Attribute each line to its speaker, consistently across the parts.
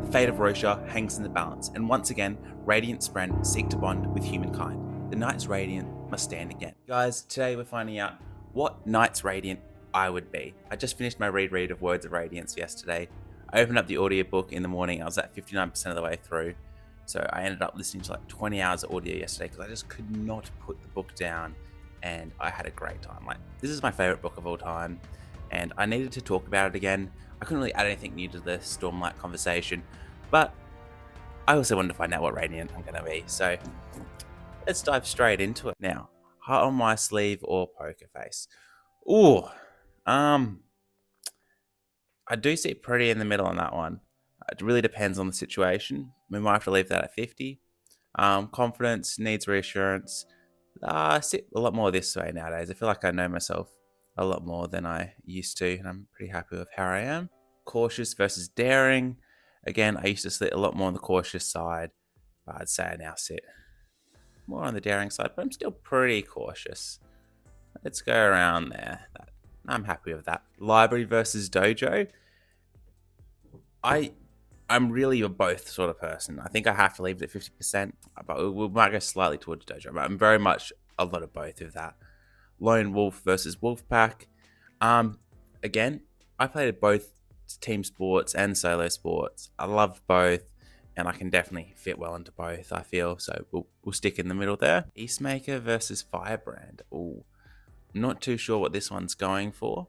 Speaker 1: fate of Rosha hangs in the balance, and once again, Radiant's friends seek to bond with humankind. The Knights Radiant must stand again. Guys, today we're finding out what Knights Radiant I would be. I just finished my reread of Words of Radiance yesterday. I opened up the audiobook in the morning. I was at 59% of the way through. So I ended up listening to like 20 hours of audio yesterday because I just could not put the book down, and I had a great time. Like, this is my favorite book of all time, and I needed to talk about it again. I couldn't really add anything new to the Stormlight conversation, but I also wanted to find out what Radiant I'm going to be. So let's dive straight into it now. Heart on my sleeve or poker face? Ooh, I do sit pretty in the middle on that one. It really depends on the situation. We might have to leave that at 50. Confidence, needs reassurance. I sit a lot more this way nowadays. I feel like I know myself a lot more than I used to, and I'm pretty happy with how I am. Cautious versus daring. Again, I used to sit a lot more on the cautious side, but I'd say I now sit more on the daring side, but I'm still pretty cautious. Let's go around there. I'm happy with that. Library versus dojo. I'm really a both sort of person. I think I have to leave it at 50%, but we might go slightly towards dojo. But I'm very much a lot of both of that. Lone wolf versus wolf pack. Again, I played both team sports and solo sports. I loved both, and I can definitely fit well into both, I feel. So we'll stick in the middle there. Peacemaker versus Firebrand. Ooh, not too sure what this one's going for.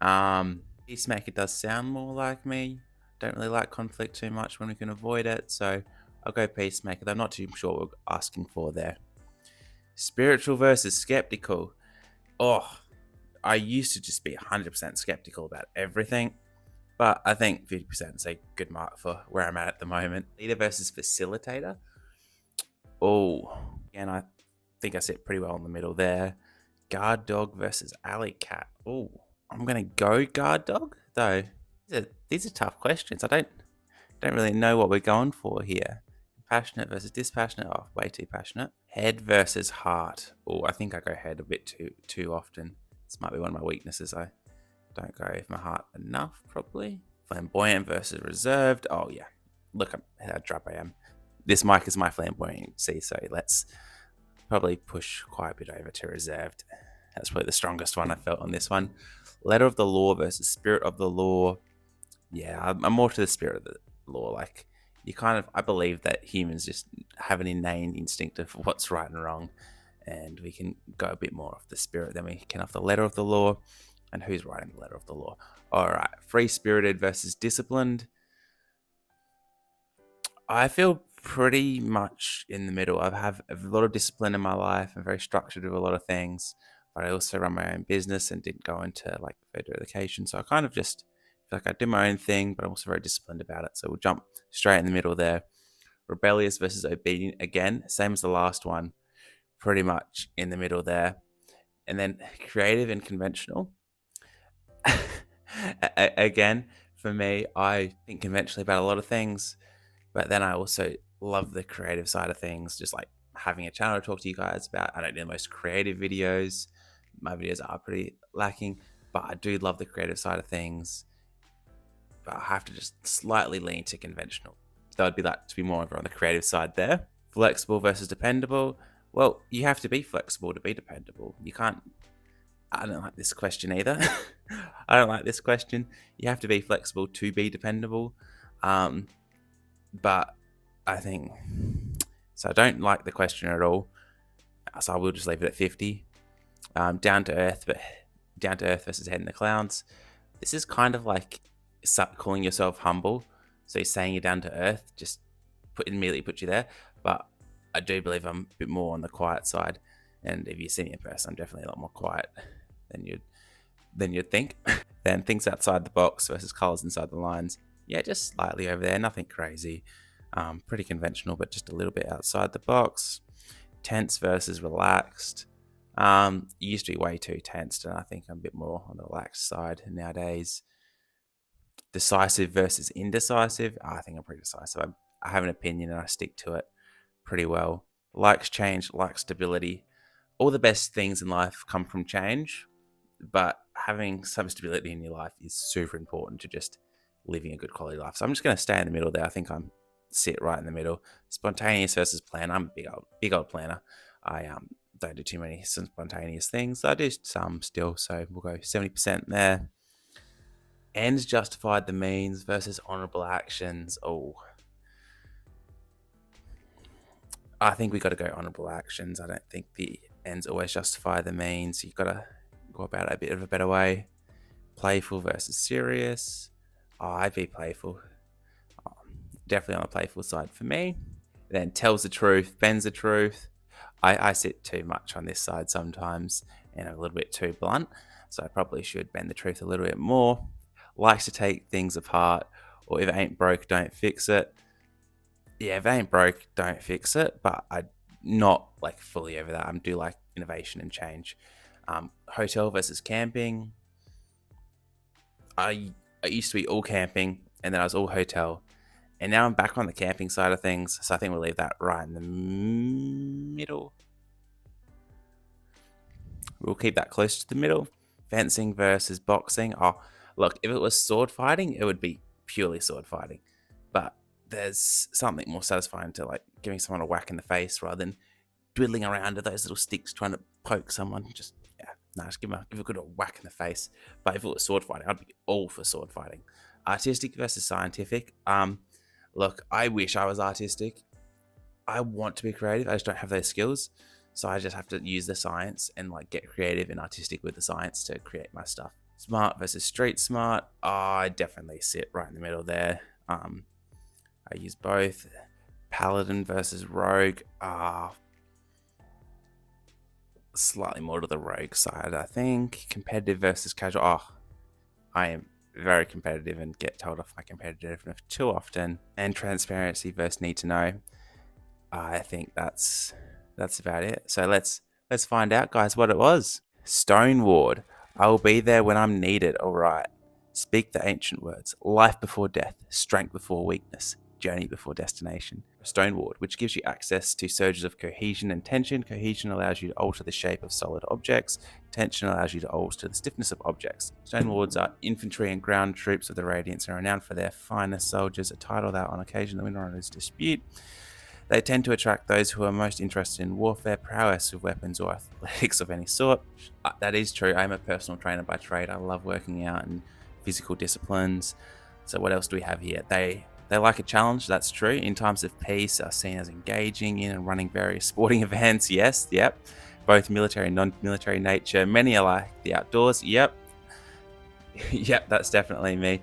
Speaker 1: Peacemaker does sound more like me. Don't really like conflict too much when we can avoid it, so I'll go Peacemaker. I'm not too sure what we're asking for there. Spiritual versus skeptical. Oh, I used to just be 100% skeptical about everything, but I think 50% is a good mark for where I'm at the moment. Leader versus facilitator. Oh, again, I think I sit pretty well in the middle there. Guard dog versus alley cat. Oh, I'm gonna go guard dog though. These are tough questions. I don't really know what we're going for here. Passionate versus dispassionate. Oh, way too passionate. Head versus heart. Oh, I think I go head a bit too often. This might be one of my weaknesses. I don't go with my heart enough, probably. Flamboyant versus reserved. Oh yeah, look how drab I am. This mic is my flamboyancy, so let's probably push quite a bit over to reserved. That's probably the strongest one I felt on this one. Letter of the law versus spirit of the law. Yeah, I'm more to the spirit of the law. Like, I believe that humans just have an innate instinct of what's right and wrong, and we can go a bit more off the spirit than we can off the letter of the law. And who's writing the letter of the law? All right, free-spirited versus disciplined. I feel pretty much in the middle. I have a lot of discipline in my life. I'm very structured with a lot of things, but I also run my own business and didn't go into like further education. So I kind of just feel like I do my own thing, but I'm also very disciplined about it. So we'll jump straight in the middle there. Rebellious versus obedient. Again, same as the last one, pretty much in the middle there. And then creative and conventional. Again, for me, I think conventionally about a lot of things, but then I also love the creative side of things, just like having a channel to talk to you guys about. I don't do the most creative videos. My videos are pretty lacking, but I do love the creative side of things. But I have to just slightly lean to conventional. So I'd be like to be more over on the creative side there. Flexible versus dependable. Well, you have to be flexible to be dependable. You can't. I don't like this question either. I don't like this question. You have to be flexible to be dependable. But I think so. I don't like the question at all. So I will just leave it at 50. Down to earth, but down to earth versus head in the clouds. This is kind of like calling yourself humble. So you're saying you're down to earth, just immediately put you there. But I do believe I'm a bit more on the quiet side. And if you see me in person, I'm definitely a lot more quiet than you'd think. Then things outside the box versus colors inside the lines. Yeah, just slightly over there, nothing crazy. Pretty conventional, but just a little bit outside the box. Tense versus relaxed. Used to be way too tensed, and I think I'm a bit more on the relaxed side nowadays. Decisive versus indecisive. I think I'm pretty decisive. I have an opinion and I stick to it pretty well. Likes change, likes stability. All the best things in life come from change, but having some stability in your life is super important to just living a good quality life. So I'm just going to stay in the middle there. I think I'm sit right in the middle. Spontaneous versus plan. I'm a big old planner. I don't do too many spontaneous things. I do some still, so we'll go 70% there. Ends justified the means versus honorable actions. Oh, I think we got to go honorable actions. I don't think the ends always justify the means. You've got to go about it a bit of a better way. Playful versus serious. Oh, I'd be playful. Oh, definitely on the playful side for me. Then tells the truth, bends the truth. I sit too much on this side sometimes and a little bit too blunt. So I probably should bend the truth a little bit more. Likes to take things apart, or if it ain't broke, don't fix it. Yeah, if it ain't broke, don't fix it. But I'm not like fully over that. I do like innovation and change. Hotel versus camping. I used to be all camping, and then I was all hotel, and now I'm back on the camping side of things. So I think we'll leave that right in the middle. We'll keep that close to the middle. Fencing versus boxing. Oh, look, if it was sword fighting, it would be purely sword fighting. But there's something more satisfying to like giving someone a whack in the face rather than dwiddling around with those little sticks trying to poke someone. Just just give a good whack in the face. But if it was sword fighting, I'd be all for sword fighting. Artistic versus scientific. Look, I wish I was artistic. I want to be creative. I just don't have those skills. So I just have to use the science and like get creative and artistic with the science to create my stuff. Smart versus street smart. Oh, I definitely sit right in the middle there. I use both. Paladin versus rogue. Slightly more to the rogue side, I think. Competitive versus casual. Oh, I am very competitive and get told off my competitiveness too often. And transparency versus need to know. I think that's about it. So let's find out, guys, what it was. Stone Ward. I will be there when I'm needed. All right. Speak the ancient words. Life before death. Strength before weakness. Journey before destination. Stone Ward, which gives you access to surges of cohesion and tension. Cohesion allows you to alter the shape of solid objects. Tension allows you to alter the stiffness of objects. Stone Wards are infantry and ground troops of the Radiance and are renowned for their finest soldiers, a title that on occasion the Windrunners dispute. They tend to attract those who are most interested in warfare, prowess with weapons, or athletics of any sort. That is true. I'm a personal trainer by trade. I love working out and physical disciplines. So what else do we have here? They like a challenge. That's true. In times of peace, are seen as engaging in and running various sporting events. Yes, yep. Both military and non-military nature. Many are like the outdoors. Yep. Yep, that's definitely me.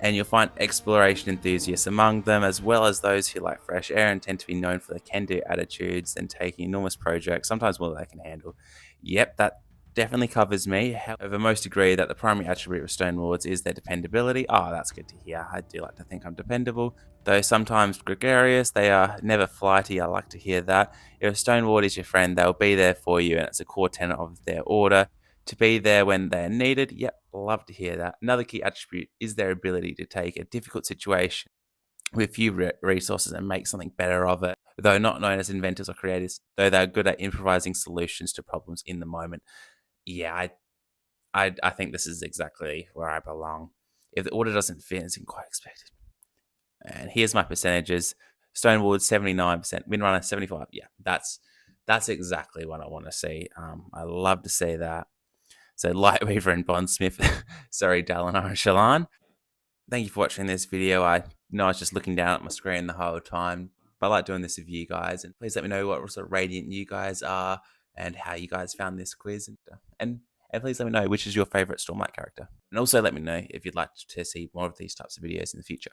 Speaker 1: And you'll find exploration enthusiasts among them, as well as those who like fresh air and tend to be known for their can-do attitudes and taking enormous projects, sometimes more than they can handle. Yep, that definitely covers me. However, most agree that the primary attribute of Stone Wards is their dependability. Oh, that's good to hear. I do like to think I'm dependable. Though sometimes gregarious, they are never flighty. I like to hear that. If a Stone Ward is your friend, they'll be there for you, and it's a core tenet of their order. To be there when they're needed. Yep, love to hear that. Another key attribute is their ability to take a difficult situation with few resources and make something better of it. Though not known as inventors or creators, though they're good at improvising solutions to problems in the moment. Yeah, I think this is exactly where I belong. If the order doesn't fit, it's quite expected. And here's my percentages. Stonewood 79%, Windrunner 75%. Yeah, that's exactly what I want to see. I love to see that. So Lightweaver and Bondsmith, sorry, Dalinar and Shallan. Thank you for watching this video. I know I was just looking down at my screen the whole time, but I like doing this with you guys. And please let me know what sort of Radiant you guys are and how you guys found this quiz. And please let me know which is your favorite Stormlight character. And also let me know if you'd like to see more of these types of videos in the future.